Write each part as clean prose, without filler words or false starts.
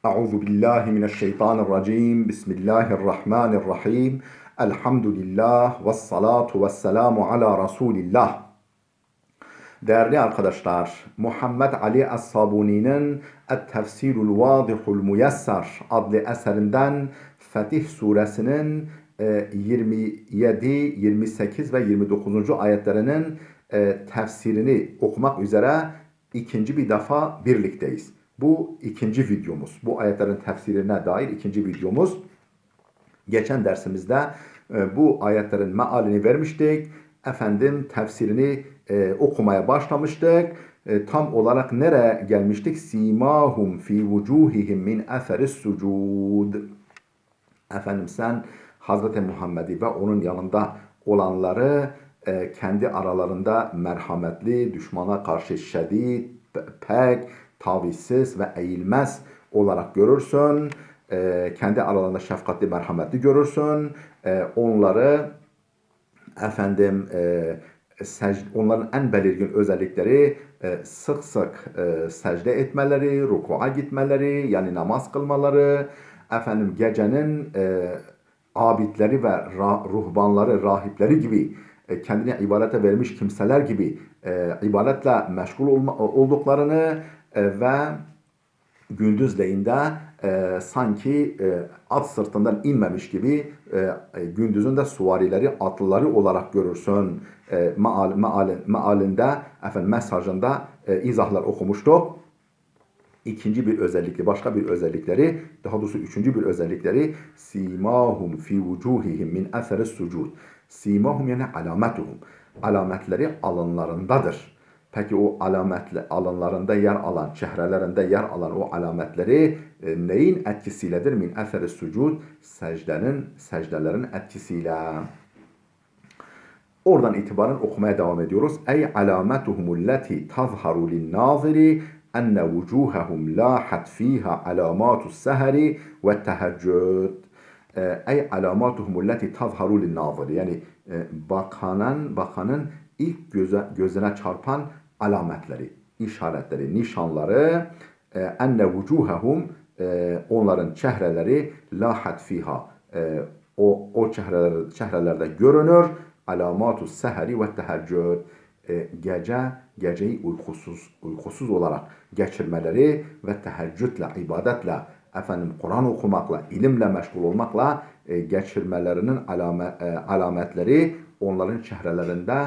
Euzu billahi mineşşeytanirracim. Bismillahirrahmanirrahim. Elhamdülillah ve salatu ve selamu ala Resulillah. Değerli arkadaşlar, Muhammed Ali Es-Sabuni'nin Et-Tefsirul Vadihul Muyesser adlı eserinden Fetih Suresinin 27, 28 ve 29. ayetlerinin tefsirini okumak üzere ikinci bir defa birlikteyiz. Bu ikinci videomuz. Bu ayetlerin tefsirine dair ikinci videomuz. Geçen dersimizde bu ayetlerin mealini vermiştik. Efendim tefsirini okumaya başlamıştık. Tam olarak nereye gelmiştik? Simahum fi vucuhihim min eseris sucud. Efendim sen Hazreti Muhammed'i ve onun yanında olanları kendi aralarında merhametli, düşmana karşı şiddet, pek, tavizsiz ve eğilmez olarak görürsün. Kendi aralarında şefkatli, merhametli görürsün. Onları efendim onların en belirgin özellikleri sık sık secde etmeleri, ruku'a gitmeleri, yani namaz kılmaları, efendim gecenin abidleri ve ruhbanları, rahipleri gibi kendine ibadete vermiş kimseler gibi ibadetle meşgul olduklarını ve gündüzleyin de sanki at sırtından inmemiş gibi gündüzün de suvarileri, atlıları olarak görürsün. Mealinde, mesajında izahlar okumuştuk. İkinci bir özellikleri, başka bir özellikleri, daha doğrusu üçüncü bir özellikleri simahum fi vucuhihim min eseris sucud. Simahum yani alametuhum. Alametleri alınlarındadır. Peki o alametli alınlarında yer alan, çehrelerinde yer alan o alametleri neyin etkisiyledir? Min eseris sucud, secdelerin etkisiyle. Oradan itibaren okumaya devam ediyoruz. Ey alametuhumulleti tazharu linnaziri enne vucuhahum lahat fiha alamatus seheri ve teheccüd. Ey alamatuhumulleti tazharu linnaziri. Yani bakanın ilk gözüne çarpan alametleri, işaretleri, nişanları enne vucuhahum onların çehreleri lahat fiha o çehrelerde görünür. Alamatus seheri ve teheccüd. Geceyi uykusuz olarak geçirmeleri ve teheccüdle, ibadetle, Kur'an okumakla, ilimle meşgul olmakla geçirmelerinin alametleri onların çehrelerinde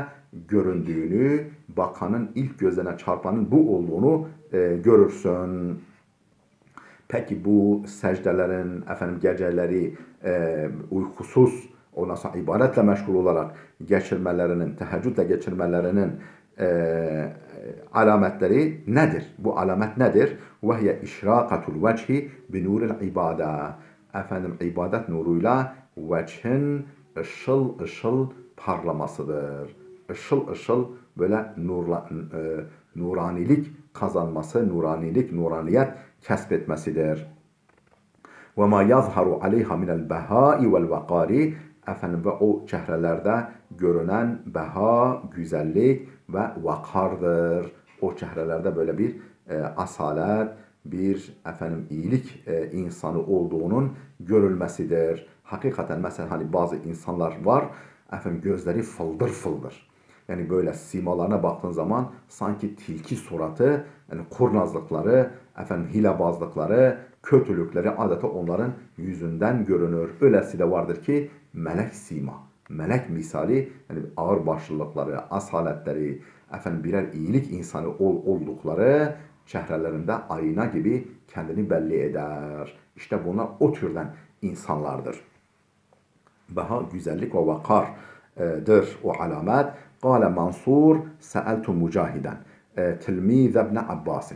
göründüğünü, bakanın ilk gözüne çarpanın bu olduğunu görürsün. Peki bu secdelerin, geceleri uykusuz, ondan sonra ibadetle meşgul olarak geçirmelerinin, teheccüdle geçirmelerinin alametleri nedir? Bu alamet nedir? وَهِيَ اِشْرَاقَةُ الْوَجْهِ بِنُورِ الْعِبَادَةِ. İbadet nuruyla vechin ışıl ışıl parlamasıdır. Işıl ışıl böyle nuranilik kazanması, nuraniyet kesbetmesidir. وَمَا يَظْهَرُ عَلَيْهَا مِنَ الْبَهَاءِ وَالْوَقَارِ. Ve o çehrelerde görünen beha, güzellik ve vakardır. O çehrelerde böyle bir asalet, bir iyilik insanı olduğunun görülmesidir. Hakikaten mesela hani bazı insanlar var, gözleri fıldır fıldır. Yani böyle simalarına baktığın zaman sanki tilki suratı, yani kurnazlıkları, hilebazlıkları, kötülükleri adeta onların yüzünden görünür. Öylesi de vardır ki melek sima, melek misali, yani ağırbaşlılıkları, asaletleri, birer iyilik insanı oldukları çehrelerinde ayna gibi kendini belli eder. İşte bunlar o türden insanlardır. Beha, güzellik ve vakardır o alamet. Kale Mansur, seeltu Mücahiden. Tilmiz İbn Abbas.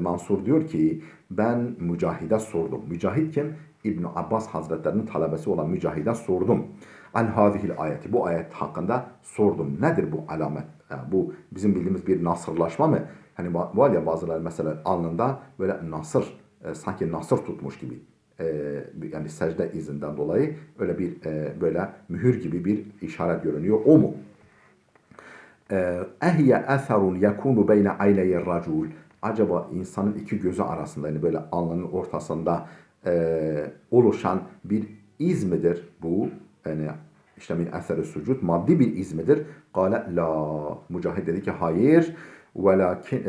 Mansur diyor ki ben Mücahid'e sordum. Mücahid kim? İbn Abbas Hazretlerinin talebesi olan Mücahid'e sordum. An hazihil ayeti. Bu ayet hakkında sordum. Nedir bu alamet? Bu bizim bildiğimiz bir nasırlaşma mı? Hani var ya bazıları mesela alnında böyle nasır, sanki nasır tutmuş gibi. Yani secde izinden dolayı öyle bir böyle mühür gibi bir işaret görünüyor. O mu? Ehiye eserun yekunu beyne ayneyir racul. acaba insanın iki gözü arasında, yani böyle alnının ortasında oluşan bir iz midir bu? Yani işte min eseri sucud, maddi bir iz midir? Kale la. Mücahid dedi ki hayır. Velakin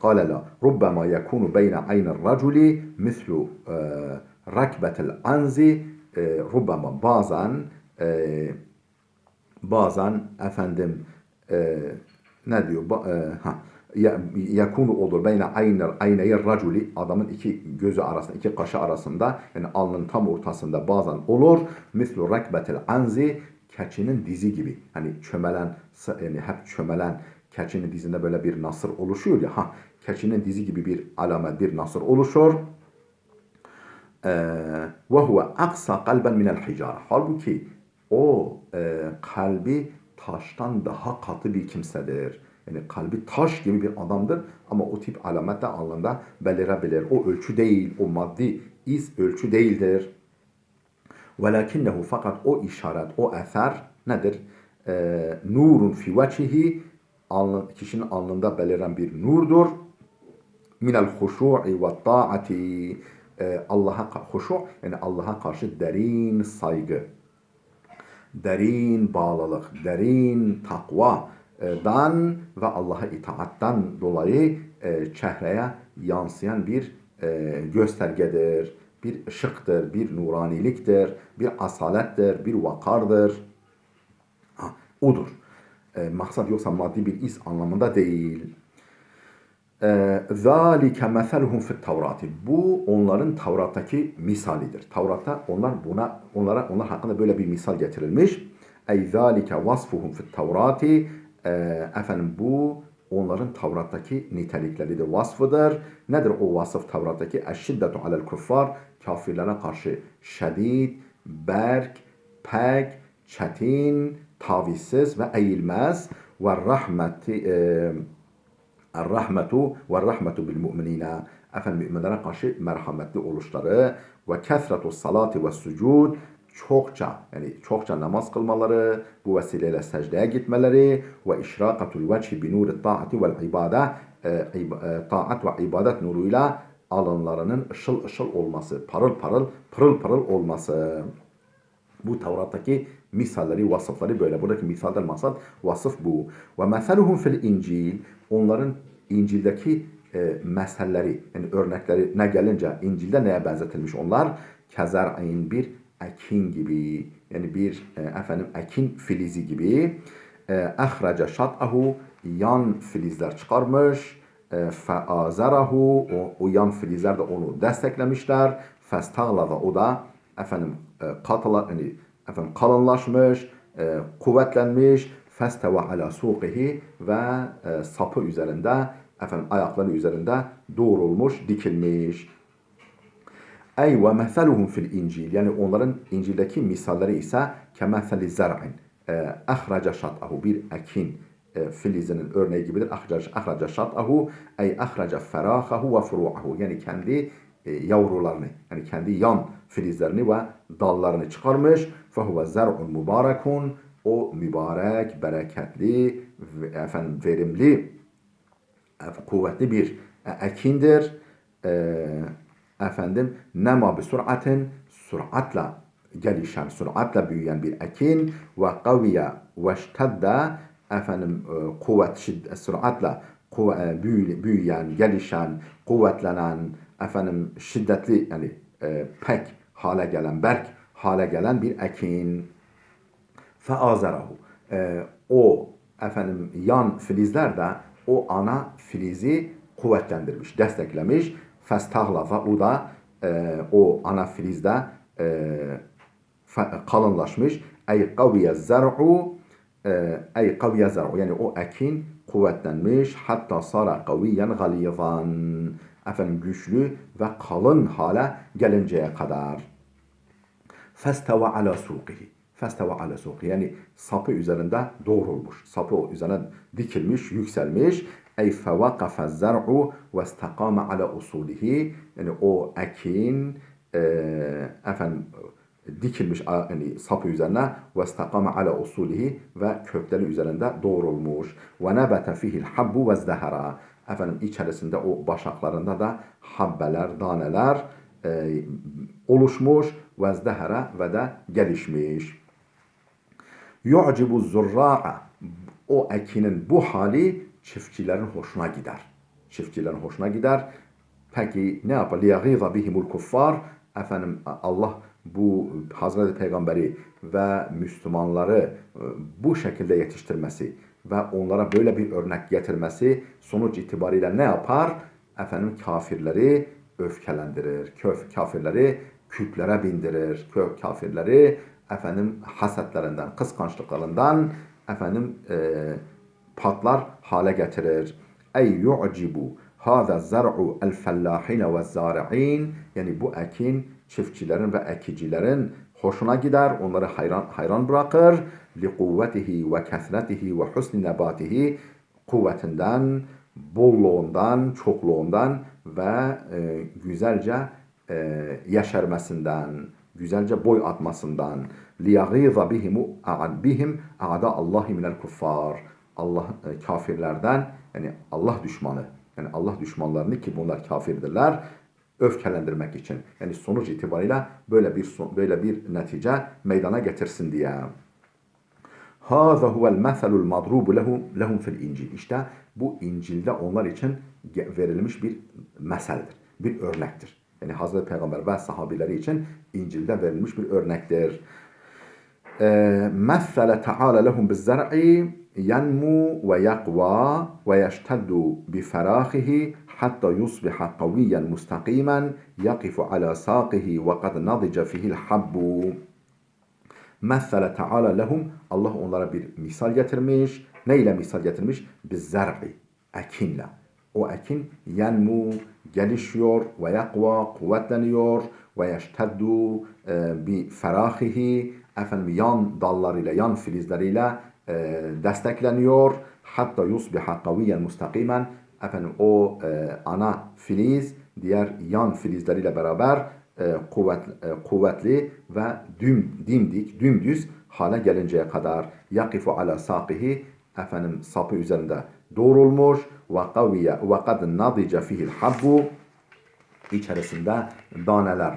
kale la. Rubbama yekunu beyne aynir raculi mislu rakbetel anzi, rubbama bazen efendim ne diyor? Yakunu olur beyne ayneyir raculi, adamın iki gözü arasında, iki kaşı arasında, yani alnın tam ortasında bazen olur. Mislu rakbetel anzi, keçinin dizi gibi. Hani çömelen, yani hep çömelen keçinin dizinde böyle bir nasır oluşuyor ya. Keçinin dizi gibi bir alamet, bir nasır oluşur. Ve huve aksa kalben minel hicara. Halbuki o kalbi taştan daha katı bir kimsedir. Yani kalbi taş gibi bir adamdır ama o tip alamet de alnında belirebilir. O ölçü değil, o maddi iz ölçü değildir. Velakinnehu, fakat o işaret, o eser nedir? Nurun fi vecihi, kişinin alnında beliren bir nurdur. Minel huşu'i ve ta'ati, Allah'a huşu, yani Allah'a karşı derin saygı, derin bağlılık, derin takvadan ve Allah'a itaattan dolayı çehreye yansıyan bir göstergedir, bir ışıktır, bir nuraniliktir, bir asalettir, bir vakardır. Odur. Maksat yoksa maddi bir iz anlamında değil. ذَٰلِكَ مَثَلُهُمْ فِي التَّوْرَاتِ. Bu onların Tavrat'taki misalidir. Tavrat'ta onlar hakkında böyle bir misal getirilmiş. اَيْ ذَٰلِكَ وَصْفُهُمْ فِي التَّوْرَاتِ. Efendim bu onların Tavrat'taki nitelikleridir, vasfıdır. Nedir o vasıf Tavrat'taki? اَشِّدَّةُ عَلَى الْكُفَّارِ. Kafirlere karşı şedid, berk, pek, çetin, tavizsiz ve eğilmez. Ve rahmetu bil mu'minina. Efendim müminlere karşı merhametli oluşları ve kesretu salati ve sucud, çokça namaz kılmaları, bu vesileyle secdeye gitmeleri ve işrakatul vecihi bi nuri taati vel ibade, taat ve ibadet nuruyla alınlarının ışıl ışıl olması, pırıl pırıl olması. Bu Tevrat'taki misalleri, vasıfları böyle. Buradaki misalden maksat vasıf bu. Ve meseluhum fil İncil, onların İncil'deki meselleri, yani örneklerine gelince İncil'de neye benzetilmiş onlar? Kezer'in, bir ekin gibi, yani bir ekin filizi gibi. Ehraca şat'ahu, yan filizler çıkarmış. Feazerahu, o yan filizler de onu desteklemişler. Festağlaza, o da kalınlaşmış, kuvvetlenmiş. Festeva ala suqihi, ve sapı üzerinde, ayakları üzerinde doğrulmuş, dikilmiş. Ey ve meseluhum fil İncil, yani onların İncil'deki misalleri ise kemeseli zer'in, ahraca şat'ahu, bir ekin filizinin örneği gibidir. Ahraca şat'ahu, ey ahraca ferahahu ve furu'ahu, yani kendi yavrularını, yani kendi yan filizlerini ve dallarını çıkarmış. Fehuve zer'un mübarekun, o mübarek, bereketli, verimli, kuvvetli bir ekindir. Nema bi süratin, süratle gelişen, süratle büyüyen bir ekin. Ve kaviye ve ştedde, kuvvet, süratle büyüyen, gelişen, kuvvetlenen, şiddetli, yani pek hale gelen, berk hale gelen bir ekin. Feazerahu, o yan filizler de o ana filizi kuvvetlendirmiş, desteklemiş. Festahlaza, o da o ana filizde kalınlaşmış. Ey kaviye zer'u, yani o ekin kuvvetlenmiş. Hatta sara kaviyen galiyazan, güçlü ve kalın hale gelinceye kadar. Festeva ala suqihi, yani sapı üzerinde doğrulmuş, sapı üzerine dikilmiş, yükselmiş. Ey fevakafe zer'u ve istakame ala usulihi, yani o ekin dikilmiş, yani sapı üzerine, ve istakame ala usulihi, ve kökleri üzerinde doğrulmuş. Ve nebete fihil habbu ve zdehara, efendim içerisinde o başaklarında da habbeler, daneler oluşmuş ve zdehara ve de gelişmiş. Yu'cibu zurra'a, o ekinin bu hali çiftçilerin hoşuna gider. Çiftçilerin hoşuna gider. Peki ne yapar? لِيَغِيظَ بِهِمُ الْكُفَّارِ, efendim Allah bu Hazreti Peygamberi ve Müslümanları bu şekilde yetiştirmesi ve onlara böyle bir örnek getirmesi sonuç itibariyle ne yapar? Efendim kafirleri öfkelendirir. Kafirleri küplere bindirir. Kafirleri efendim hasetlerinden, kıskançlıklarından efendim patlar hale getirir. Ey yu'cibu hâzâ zar'u el fellâhine ve zâri'in, yani bu ekin çiftçilerin ve ekicilerin hoşuna gider, onları hayran bırakır. Li kuvvetihi ve kesretihi ve husni nebatihi, kuvvetinden, bolluğundan, çokluğundan ve güzelce yeşermesinden, güzelce boy atmasından. لِيَغِيظَ bihim a'da Allahi minel kuffar, Allah kafirlerden, yani Allah düşmanı, yani Allah düşmanlarını, ki bunlar kafirdirler, öfkelendirmek için. Yani sonuç itibariyle böyle bir netice meydana getirsin diye. هذا هو المثل المضروب لهم في الإنجيل. İşte bu İncil'de onlar için verilmiş bir meseldir, bir örnektir. Yani Hazreti Peygamber ve sahabileri için İncil'de verilmiş bir örnektir. مثل تعالى لهم بالزرع ينمو ويقوى ويشتد بفراخه حتى يصبح قويا مستقيما يقف على ساقه وقد نضج فيه الحب. Messele Teala lehum, Allah onlara bir misal getirmiş. Ne ile misal getirmiş? Bizzer'i, ekinle. O ekin yenmu, gelişiyor ve yakva, kuvvetleniyor ve yeşteddu bi ferahihi, efendim yan dallarıyla, yan filizleriyle destekleniyor. Hatta yusbiha kaviyen mustakimen, efendim o ana filiz diğer yan filizleriyle beraber kuvvetli ve dimdik, dümdüz hale gelinceye kadar. Yakifu ala saqihi, efendim sapı üzerinde doğrulmuş. Ve kaviye ve kad nadice fihil habbu, içerisinde daneler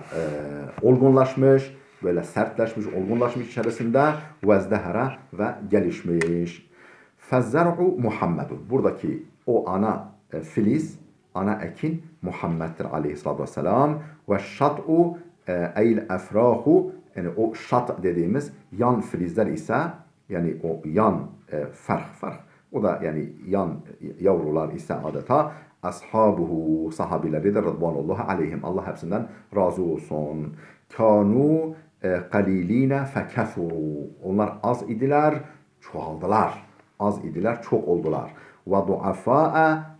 olgunlaşmış, böyle sertleşmiş, olgunlaşmış içerisinde. Vezdehara, ve gelişmiş. Fezzer'u Muhammedun, buradaki o ana filiz, ana ekin Muhammed'dir aleyhissalatü vesselam. Ve şat'u eyl efrahu, yani o şat dediğimiz yan filizler ise, yani o yan farh, o da yani yan yavrular ise adeta ashabuhu, sahabileridir rıdvanullahi aleyhim, Allah hepsinden razı olsun. Kanu kaliline fekefuru, onlar az idiler, çoğaldılar. Az idiler, çok oldular. Ve duafâ'a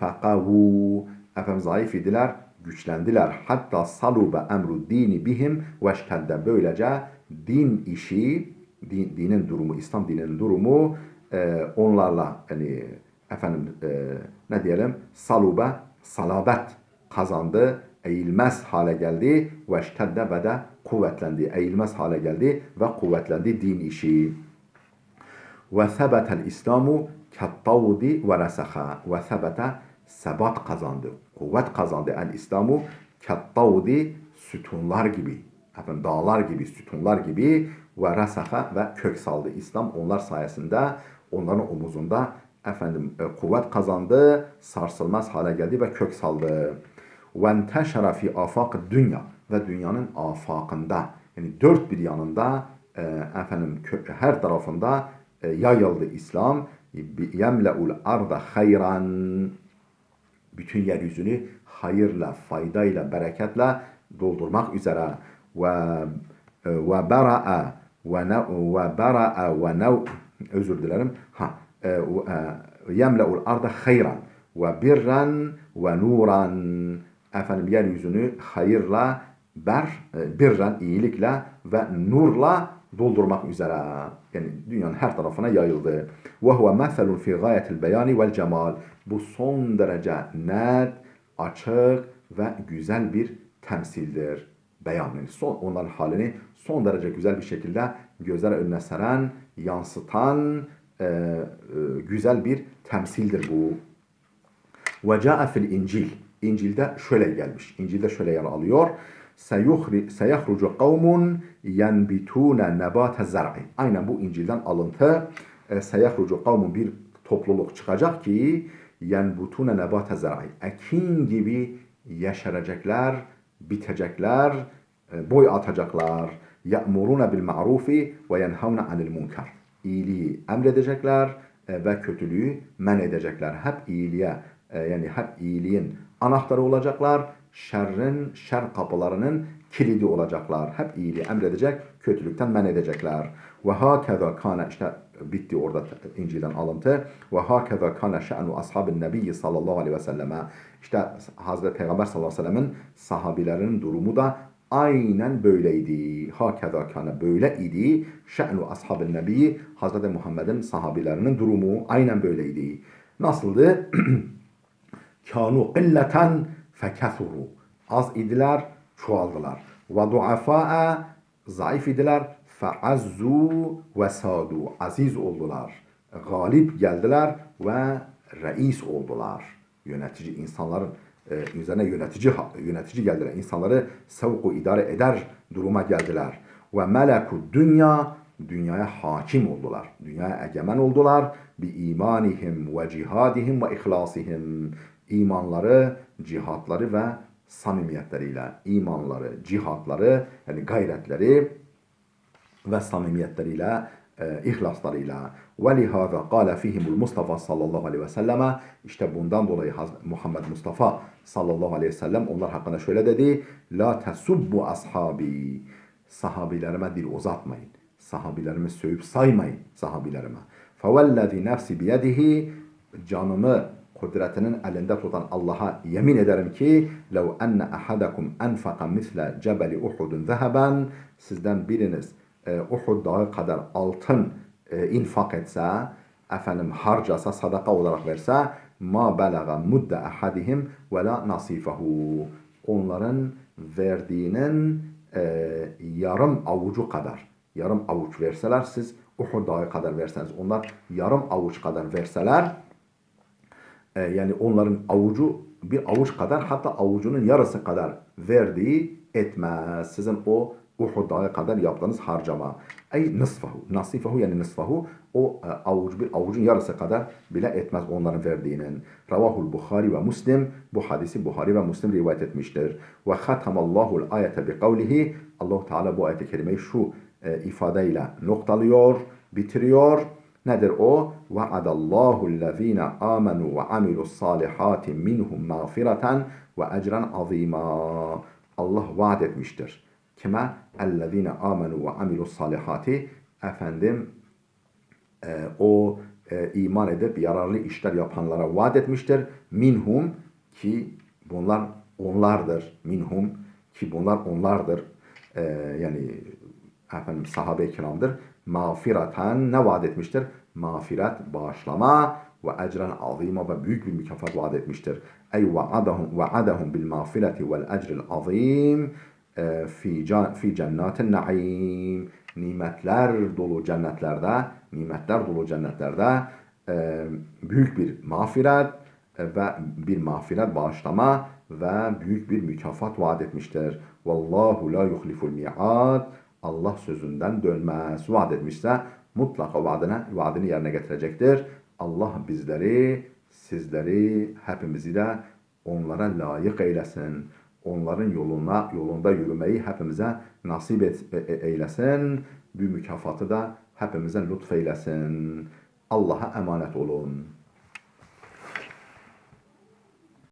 fekavu, efendim zayıf idiler, güçlendiler. Hatta salube emru dini bihim veşkedde, böylece din işi, dinin durumu, İslam dininin durumu onlarla, yani efendim ne diyelim, salube, salabet kazandı, eğilmez hale geldi. Veşkedde, ve de kuvvetlendi, eğilmez hale geldi ve kuvvetlendi din işi. Ve sebetel İslamu kettavdi ve reseha, ve sebete, sebat kazandı, kuvvet kazandı. El İslamu kettavdi, sütunlar gibi, efendim dağlar gibi, sütunlar gibi. Ve reseha, ve kök saldı. İslam onlar sayesinde, onların omuzunda efendim kuvvet kazandı, sarsılmaz hale geldi ve kök saldı. Ve enteşere fi afak dünya, ve dünyanın afakında, yani dört bir yanında efendim her tarafında yayıldı İslam. Yemle'ul arda hayran, bütün yeryüzünü hayırla, faydayla, bereketle doldurmak üzere. Ve bera'a ve nev, özür dilerim. Yemle'ul arda hayran ve birran ve nuran, efendim yeryüzünü hayırla, birran iyilikle ve nurla doldurmak üzere. Yani dünyanın her tarafına yayıldı. Ve huve meselun fi gayetil beyani vel cemal. Bu son derece net, açık ve güzel bir temsildir. Beyan, yani onların halini son derece güzel bir şekilde gözler önüne seren, yansıtan güzel bir temsildir bu. Ve ca'a fil İncil. İncil'de şöyle gelmiş. İncil'de şöyle yer alıyor. Seyahrucu kavmun yenbitune nebate zar'i. Aynen bu İncil'den alıntı. Seyahrucu kavmun, bir topluluk çıkacak ki yenbutune nebate zar'i. Ekin gibi yeşerecekler, bitecekler, boy atacaklar. Ya'muruna bil ma'rufi ve yenhavne anil munkar. İyiliği emredecekler ve kötülüğü men edecekler. Hep iyiliğe, yani hep iyiliğin anahtarı olacaklar. Şer kapılarının kilidi olacaklar. Hep iyiliği emredecek, kötülükten men edecekler. Ve hakeza kana, işte bitti orada İncil'den alıntı. Ve hakeza kana şe'nu ashabın nebiyyi sallallahu aleyhi ve selleme. İşte Hazreti Peygamber sallallahu aleyhi ve sellemin sahabilerinin durumu da aynen böyleydi. Hakeza kana, böyle idi. Şe'nu ashabın nebiyyi, Hazreti Muhammed'in sahabilerinin durumu aynen böyleydi. Nasıldı? Kânu qilleten fekethuru. Az idiler, çoğaldılar. Ve duafâ'a, zayıf idiler. Feazzu ve sâdu. Aziz oldular. Galip geldiler ve reis oldular. Yönetici, insanların üzerine yönetici geldiler. İnsanları sevku idare eder duruma geldiler. Ve meleku dünya, dünyaya hakim oldular. Dünyaya egemen oldular. Bi imanihim ve cihadihim ve ihlasihim. İmanları, cihatları ve samimiyetleriyle. İmanları, cihatları, yani gayretleri ve samimiyetleriyle, ihlaslarıyla. وَلِهَذَا قَالَ فِيهِمُ الْمُصْطَفَى sallallahu aleyhi ve selleme. İşte bundan dolayı Muhammed Mustafa sallallahu aleyhi ve sellem onlar hakkında şöyle dedi. لَا تَسُبُّ ashabi. Sahabilerime dil uzatmayın. Sahabilerimi sövüp saymayın sahabilerime. فَوَالَّذِي نَفْسِ بِيَدِهِ. Canımı kudretinin elinde tutan Allah'a yemin ederim ki لَوْ أَنَّ أَحَدَكُمْ أَنْفَقَ مِثْلَ جَبَلِ اُحُدٌ ذَهَبًا. Sizden biriniz Uhud dağı kadar altın infak etse, efendim harcasa, sadaka olarak verse, ma belaga mudde ahadihim ve la nasifahu. Onların verdiğinin yarım avucu kadar, yarım avuç verseler, siz Uhud dağı kadar verseniz, onlar yarım avuç kadar verseler, yani onların avucu bir avuç kadar, hatta avucunun yarısı kadar verdiği etmez. Sizin o Uhud dağı kadar yaptığınız harcama. Ey nısfahu. Nasifahu yani nısfahu. O bir avucun yarısı kadar bile etmez onların verdiğinin. Ravahul Bukhari ve Müslim. Bu hadisi Bukhari ve Müslim rivayet etmiştir. Ve khatamallahu ayete bi kavlihi. Allah Teala bu ayet-i kerimeyi şu ifadeyle noktalıyor, bitiriyor. Nedir o? وَعَدَ الَّذ۪ينَ آمَنُوا وَعَمِلُوا الصَّالِحَاتِ مِنْهُمْ مَغْفِرَةً وَاَجْرًا عَظ۪يمًا. Allah vaat etmiştir. Kime? اَلَّذ۪ينَ آمَنُوا وَعَمِلُوا الصَّالِحَاتِ. Efendim o iman edip yararlı işler yapanlara vaat etmiştir. Minhum, ki bunlar onlardır. Minhum, ki bunlar onlardır. Yani efendim sahabe-i kiramdır. Mağfireten, ne vaat etmiştir? Mağfiret, bağışlama ve ecren azima, ve büyük bir mükafat vaat etmiştir. Ey vaadahum bil mağfireti vel ecril azim fi cennatin naim. Nimetler dolu cennetlerde, büyük bir mağfiret ve bir mağfiret, bağışlama ve büyük bir mükafat vaat etmiştir. Vallahu la yuhliful mi'ad. Allah sözünden dönmez. Vaat etmişse mutlaka vaadini yerine getirecektir. Allah bizleri, sizleri, hepimizi de onlara layık eylesin. Onların yolunda yürümeyi hepimize nasip eylesin. Bu mükafatı da hepimize lütfeylesin. Allah'a emanet olun.